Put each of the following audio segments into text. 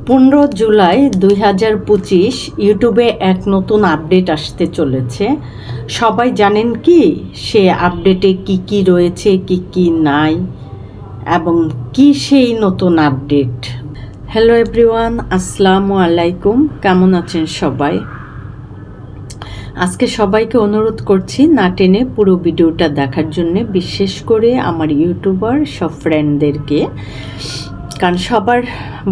15 জুলাই 2025 ইউটিউবে এক নতুন আপডেট আসতে চলেছে। সবাই জানেন কি সে আপডেটে কি কি রয়েছে, কি কি নাই এবং কি সেই নতুন আপডেট। হ্যালো এভরিওয়ান, আসসালামু আলাইকুম। কেমন আছেন সবাই? আজকে সবাইকে অনুরোধ করছি না টেনে পুরো ভিডিওটা দেখার জন্য, বিশেষ করে আমার ইউটিউবার সব ফ্রেন্ডদেরকে, কারণ সবার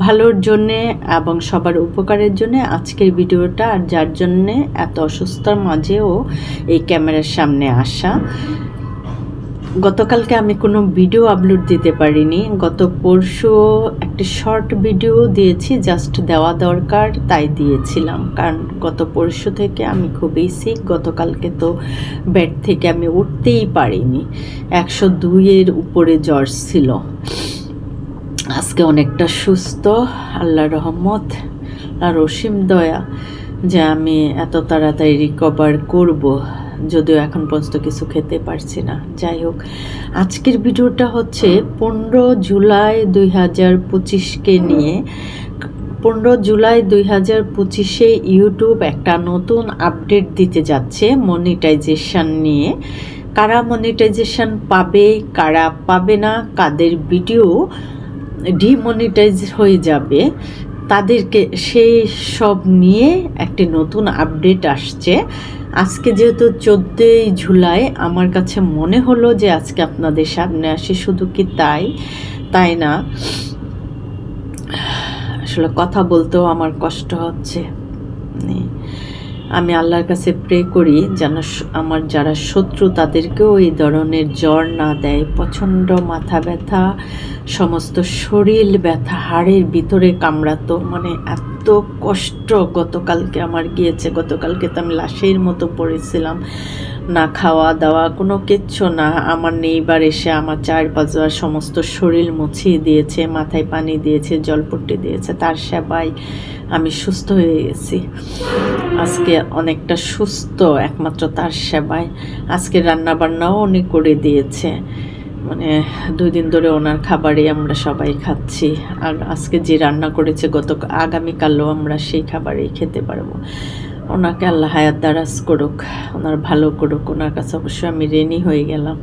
ভালোর জন্যে এবং সবার উপকারের জন্য আজকের ভিডিওটা। আর যার জন্যে এত অসুস্থতার মাঝেও এই ক্যামেরার সামনে আসা। গতকালকে আমি কোনো ভিডিও আপলোড দিতে পারিনি। গত পরশু একটা শর্ট ভিডিও দিয়েছি, জাস্ট দেওয়া দরকার তাই দিয়েছিলাম, কারণ গত পরশু থেকে আমি খুবই সিক। গতকালকে তো বেড থেকে আমি উঠতেই পারিনি, 102-এর উপরে জ্বর ছিল। আজকে অনেকটা সুস্থ, আল্লাহর রহমত আর অসীম দয়া যে আমি এত তাড়াতাড়ি রিকভার করব, যদিও এখন পর্যন্ত কিছু খেতে পারছি না। যাই হোক, আজকের ভিডিওটা হচ্ছে 15 জুলাই 2025কে নিয়ে। 15 জুলাই 2025-এ ইউটিউব একটা নতুন আপডেট দিতে যাচ্ছে মনিটাইজেশন নিয়ে। কারা মনিটাইজেশন পাবে, কারা পাবে না, কাদের ভিডিও ডিমনিটাইজ হয়ে যাবে, তাদেরকে সেই সব নিয়ে একটি নতুন আপডেট আসছে। আজকে যেহেতু 14 জুলাই, আমার কাছে মনে হলো যে আজকে আপনাদের সামনে আসি। শুধু কি তাই না, আসলে কথা বলতেও আমার কষ্ট হচ্ছে। আমি আল্লাহর কাছে প্রে করি যেন আমার যারা শত্রু তাদেরকেও এই ধরনের জ্বর না দেয়। প্রচণ্ড মাথা ব্যথা, সমস্ত শরীর ব্যথা, হাড়ের ভিতরে কামড়াতো, মানে এত কষ্ট গতকালকে আমার গিয়েছে। গতকালকে তো আমি লাশের মতো পড়েছিলাম, না খাওয়া দাওয়া কোনো কিচ্ছু না। আমার নেইবার এসে আমার চারপাশে সমস্ত শরীর মুছিয়ে দিয়েছে, মাথায় পানি দিয়েছে, জলপট্টি দিয়েছে, তার সেবায় আমি সুস্থ হয়ে গেছি। আজকে অনেকটা সুস্থ একমাত্র তার সেবায়। আজকে রান্না বান্নাও উনি করে দিয়েছে, মানে 2 দিন ধরে ওনার খাবারই আমরা সবাই খাচ্ছি। আর আজকে যে রান্না করেছে আগামীকালও আমরা সেই খাবারই খেতে পারবো। ওনাকে আল্লাহ হায়াত দারাজ করুক, ওনার ভালো করুক। ওনার কাছে অবশ্যই আমি ঋণী হয়ে গেলাম।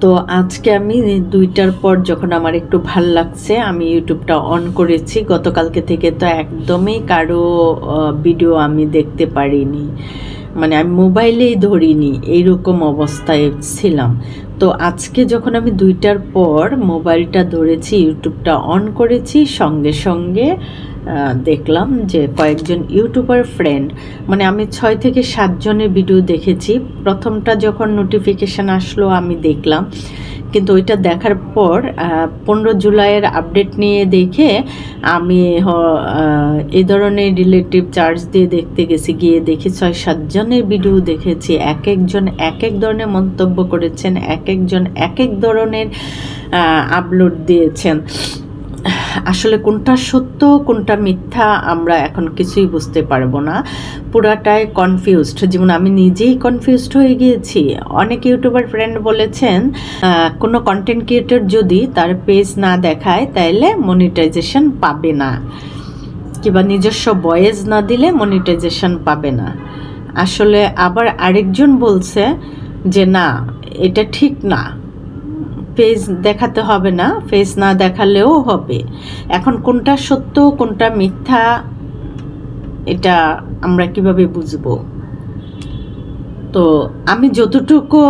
তো আজকে আমি 2টার পর যখন আমার একটু ভাল লাগছে, আমি ইউটিউবটা অন করেছি। গতকালকে থেকে তো একদমই কারো ভিডিও আমি দেখতে পারিনি, মানে আমি মোবাইলেই ধরিনি, এইরকম অবস্থায় ছিলাম। তো আজকে যখন আমি 2টার পর মোবাইলটা ধরেছি, ইউটিউবটা অন করেছি, সঙ্গে সঙ্গে দেখলাম যে কয়েকজন ইউটিউবার ফ্রেন্ড, মানে আমি 6 থেকে 7 জনের ভিডিও দেখেছি। প্রথমটা যখন নোটিফিকেশান আসলো আমি দেখলাম, কিন্তু ওইটা দেখার পর 15 জুলাইয়ের আপডেট নিয়ে দেখে আমি এই ধরনের রিলেটিভ চার্জ দিয়ে দেখতে গেছি। গিয়ে দেখি 6-7 জনের ভিডিও দেখেছি। এক একজন এক এক ধরনের মন্তব্য করেছেন, এক একজন এক এক ধরনের আপলোড দিয়েছেন। আসলে কোনটা সত্য কোনটা মিথ্যা আমরা এখন কিছুই বুঝতে পারবো না, পুরাটাই কনফিউজড। যেমন আমি নিজেই কনফিউজড হয়ে গিয়েছি। অনেক ইউটিউবার ফ্রেন্ড বলেছেন কোনো কন্টেন্ট ক্রিয়েটর যদি তার পেজ না দেখায় তাহলে মনিটাইজেশন পাবে না, কিংবা নিজস্ব ভয়েস না দিলে মনিটাইজেশন পাবে না। আসলে আবার আরেকজন বলছে যে না, এটা ঠিক না, পেজ দেখাতে হবে না, পেজ না দেখালেও হবে। এখন কোনটা সত্য কোনটা মিথ্যা এটা আমরা কিভাবে বুঝবো? তো আমি যতটুকু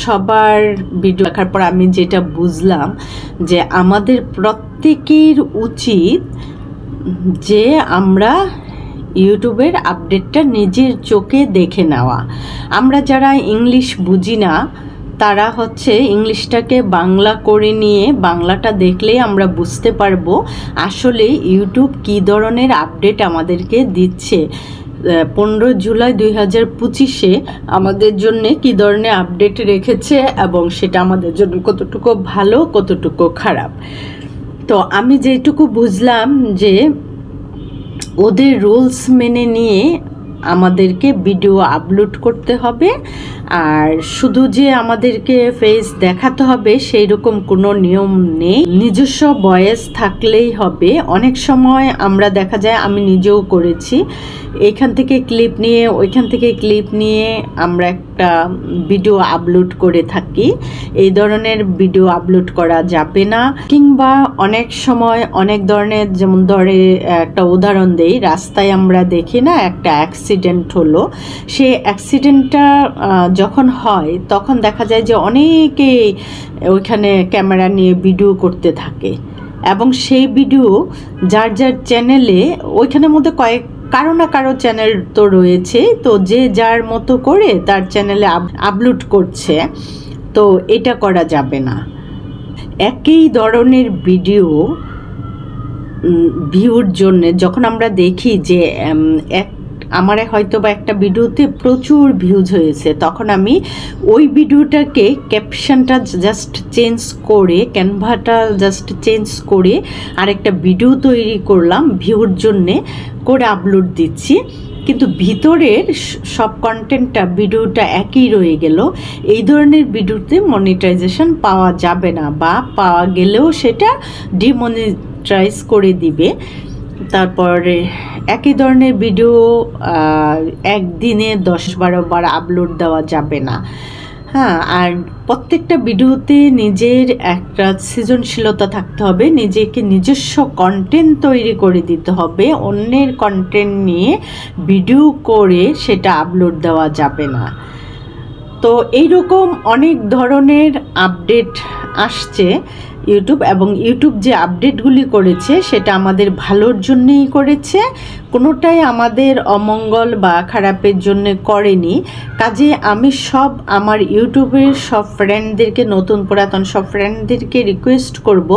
সবার ভিডিও দেখার পর আমি যেটা বুঝলাম যে আমাদের প্রত্যেকের উচিত যে আমরা ইউটিউবের আপডেটটা নিজের চোখে দেখে নেওয়া। আমরা যারা ইংলিশ বুঝি না তারা হচ্ছে ইংলিশটাকে বাংলা করে নিয়ে বাংলাটা দেখলেই আমরা বুঝতে পারবো আসলে ইউটিউব কী ধরনের আপডেট আমাদেরকে দিচ্ছে। 15 জুলাই 2025-এ আমাদের জন্য কী ধরনের আপডেট রেখেছে এবং সেটা আমাদের জন্য কতটুকু ভালো কতটুকু খারাপ। তো আমি যেটুকু বুঝলাম যে ওদের রুলস মেনে নিয়ে আমাদেরকে ভিডিও আপলোড করতে হবে আর শুধু যে আমাদেরকে ফেস দেখাতে হবে সেই রকম কোনো নিয়ম নেই, নিজস্ব ভয়েস থাকলেই হবে। অনেক সময় আমরা দেখা যায়, আমি নিজেও করেছি, এইখান থেকে ক্লিপ নিয়ে ওইখান থেকে ক্লিপ নিয়ে আমরা একটা ভিডিও আপলোড করে থাকি। এই ধরনের ভিডিও আপলোড করা যাবে না। কিংবা অনেক সময় অনেক ধরনের, যেমন ধরে একটা উদাহরণ দেই, রাস্তায় আমরা দেখি না একটা অ্যাক্সিডেন্ট হলো, সেই অ্যাক্সিডেন্টটা যখন হয় তখন দেখা যায় যে অনেকেই ওইখানে ক্যামেরা নিয়ে ভিডিও করতে থাকে, এবং সেই ভিডিও যার যার চ্যানেলে, ওইখানের মধ্যে কারো না কারো চ্যানেল তো রয়েছে, তো যে যার মতো করে তার চ্যানেলে আপলোড করছে, তো এটা করা যাবে না। একই ধরনের ভিডিও ভিউর জন্য যখন আমরা দেখি যে আমার হয়তো বা একটা ভিডিওতে প্রচুর ভিউজ হয়েছে, তখন আমি ওই ভিডিওটাকে ক্যাপশনটা জাস্ট চেঞ্জ করে, ক্যানভাটা জাস্ট চেঞ্জ করে আরেকটা ভিডিও তৈরি করলাম ভিউর জন্যে, করে আপলোড দিচ্ছি, কিন্তু ভিতরের সব কন্টেন্টটা, ভিডিওটা একই রয়ে গেল। এই ধরনের ভিডিওতে মনিটাইজেশন পাওয়া যাবে না, বা পাওয়া গেলেও সেটা ডিমনিটাইজ করে দিবে। তারপরে একই ধরনের ভিডিও একদিনে 10-12 বার আপলোড দেওয়া যাবে না। হ্যাঁ, আর প্রত্যেকটা ভিডিওতে নিজের একটা সৃজনশীলতা থাকতে হবে, নিজেকে নিজস্ব কন্টেন্ট তৈরি করে দিতে হবে। অন্যের কন্টেন্ট নিয়ে ভিডিও করে সেটা আপলোড দেওয়া যাবে না। তো এইরকম অনেক ধরনের আপডেট আসছে ইউটিউব, এবং ইউটিউব যে আপডেটগুলি করেছে সেটা আমাদের ভালোর জন্যই করেছে, কোনোটাই আমাদের অমঙ্গল বা খারাপের জন্য করেনি। কাজে আমি আমার ইউটিউবের সব ফ্রেন্ডদেরকে, নতুন পুরাতন সব ফ্রেন্ডদেরকে রিকোয়েস্ট করব,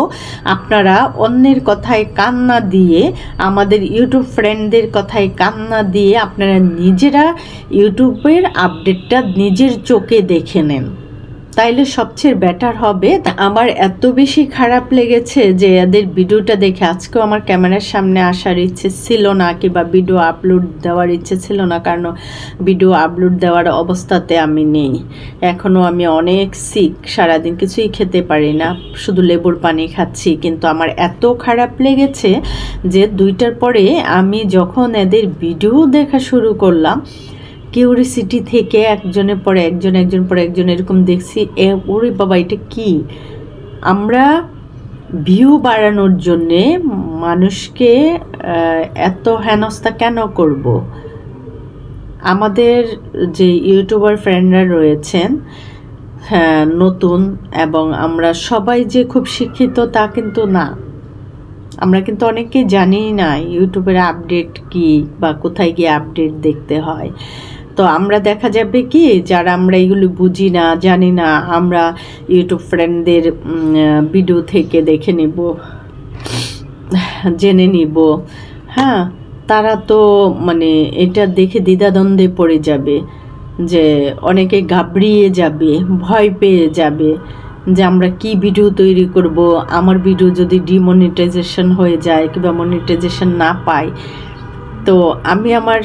আপনারা অন্যের কথায় কান না দিয়ে, আমাদের ইউটিউব ফ্রেন্ডদের কথায় কান না দিয়ে আপনারা নিজেরা ইউটিউবের আপডেটটা নিজের চোখে দেখে নেন, তাইলে সবচেয়ে বেটার হবে। আমার এত বেশি খারাপ লেগেছে যে এদের ভিডিওটা দেখে আজকেও আমার ক্যামেরার সামনে আসার ইচ্ছে ছিল না, কিংবা ভিডিও আপলোড দেওয়ার ইচ্ছে ছিল না, কারণ ভিডিও আপলোড দেওয়ার অবস্থাতে আমি নেই। এখনও আমি অনেক সিক, সারাদিন কিছুই খেতে পারি না, শুধু লেবুর পানি খাচ্ছি। কিন্তু আমার এত খারাপ লেগেছে যে 2টার পরে আমি যখন এদের ভিডিও দেখা শুরু করলাম, কিউরিসিটি থেকে একজনের পরে একজন, একজন পরে একজন এরকম দেখছি, ওরে বাবা এটা কি! আমরা ভিউ বাড়ানোর জন্যে মানুষকে এত হেনস্থা কেন করব? আমাদের যে ইউটিউবার ফ্রেন্ডরা রয়েছেন, হ্যাঁ, নতুন, এবং আমরা সবাই যে খুব শিক্ষিত তা কিন্তু না। আমরা কিন্তু অনেকেই জানি না ইউটিউবের আপডেট কি, বা কোথায় গিয়ে আপডেট দেখতে হয়। তো আমরা দেখা যাবে কি, যারা আমরা এগুলো বুঝি না, জানি না, আমরা ইউটিউব ফ্রেন্ডদের ভিডিও থেকে দেখে নিব, জেনে নিব। হ্যাঁ, তারা তো মানে এটা দেখে দ্বিধাদ্বন্দ্বে পড়ে যাবে, যে অনেকে ঘাবড়িয়ে যাবে, ভয় পেয়ে যাবে যে আমরা কি ভিডিও তৈরি করব, আমার ভিডিও যদি ডিমনিটাইজেশন হয়ে যায় কিংবা মনিটাইজেশন না পায়। তো আমি আমার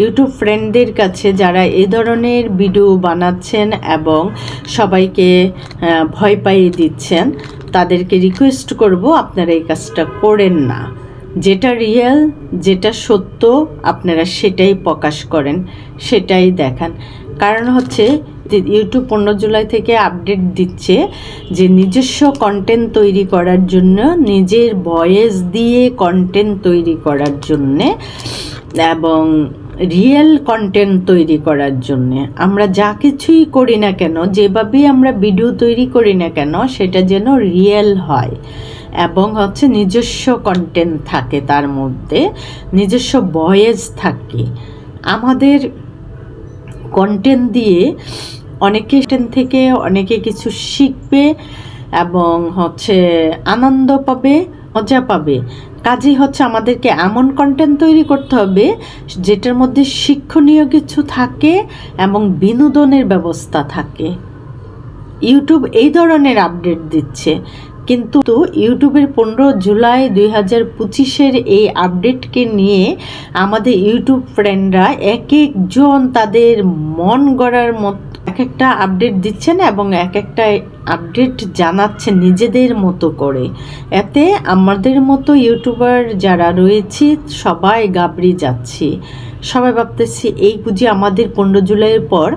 ইউটিউব ফ্রেন্ডদের কাছে, যারা এই ধরনের ভিডিও বানাচ্ছেন এবং সবাইকে ভয় পাইয়ে দিচ্ছেন, তাদেরকে রিকোয়েস্ট করব, আপনারা এই কাজটা করেন না। যেটা রিয়েল, যেটা সত্য, আপনারা সেটাই প্রকাশ করেন, সেটাই দেখান। কারণ হচ্ছে ইউটিউব 15 জুলাই থেকে আপডেট দিচ্ছে যে নিজস্ব কন্টেন্ট তৈরি করার জন্য, নিজের ভয়েস দিয়ে কন্টেন্ট তৈরি করার জন্যে, এবং রিয়েল কন্টেন্ট তৈরি করার জন্যে আমরা যা কিছুই করি না কেন, যেভাবেই আমরা ভিডিও তৈরি করি না কেন, সেটা যেন রিয়েল হয়, এবং হচ্ছে নিজস্ব কন্টেন্ট থাকে, তার মধ্যে নিজস্ব ভয়েস থাকে। আমাদের কন্টেন্ট দিয়ে অনেকে থেকে অনেকে কিছু শিখবে, এবং হচ্ছে আনন্দ পাবে, মজা পাবে। কাজেই হচ্ছে আমাদেরকে এমন কন্টেন্ট তৈরি করতে হবে যেটার মধ্যে শিক্ষণীয় কিছু থাকে এবং বিনোদনের ব্যবস্থা থাকে। ইউটিউব এই ধরনের আপডেট দিচ্ছে, কিন্তু ইউটিউবের 15 জুলাই 2025-এর এই আপডেটকে নিয়ে আমাদের ইউটিউব ফ্রেন্ডরা এক একজন তাদের মন গড়ার মতো এক একটা আপডেট দিচ্ছেন এবং এক একটা আপডেট জানাচ্ছে নিজেদের মতো করে। এতে আমাদের মতো ইউটিউবার যারা রয়েছে সবাই গাবড়ে যাচ্ছি। সবাই ভাবতেছি এই বুঝি আমাদের 15 জুলাইয়ের পর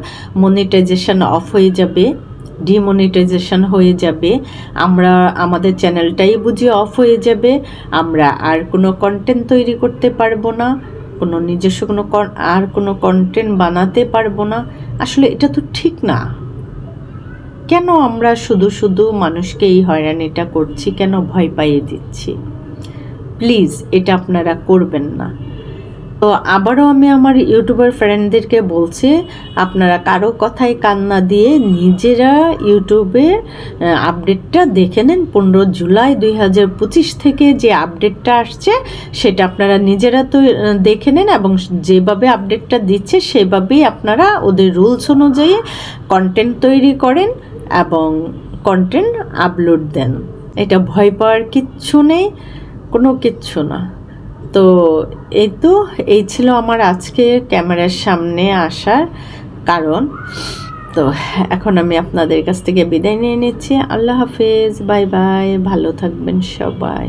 মনিটাইজেশন অফ হয়ে যাবে, ডিমনিটাইজেশন হয়ে যাবে, আমরা আমাদের চ্যানেলটাই বুঝি অফ হয়ে যাবে, আমরা আর কোনো কন্টেন্ট তৈরি করতে পারবো না, কোনো নিজস্ব কোনো কন্টেন্ট বানাতে পারবো না। আসলে এটা তো ঠিক না। কেন আমরা শুধু শুধু মানুষকে এই হয়রানিটা করছি, কেন ভয় পাইয়ে দিচ্ছি? প্লিজ এটা আপনারা করবেন না। তো আবারও আমি আমার ইউটিউবার ফ্রেন্ডদেরকে বলছি, আপনারা কারো কথায় কান না দিয়ে নিজেরা ইউটিউবে আপডেটটা দেখে নেন। 15 জুলাই 2025 থেকে যে আপডেটটা আসছে সেটা আপনারা নিজেরা তো দেখে নেন এবং যেভাবে আপডেটটা দিচ্ছে সেভাবেই আপনারা ওদের রুলস অনুযায়ী কন্টেন্ট তৈরি করেন এবং কন্টেন্ট আপলোড দেন। এটা ভয় পাওয়ার কিচ্ছু নেই, কোনো কিচ্ছু না। তো এই ছিল আমার আজকে ক্যামেরার সামনে আসার কারণ। তো এখন আমি আপনাদের কাছ থেকে বিদায় নিয়ে নিচ্ছি। আল্লাহ হাফেজ, বাই বাই, ভালো থাকবেন সবাই।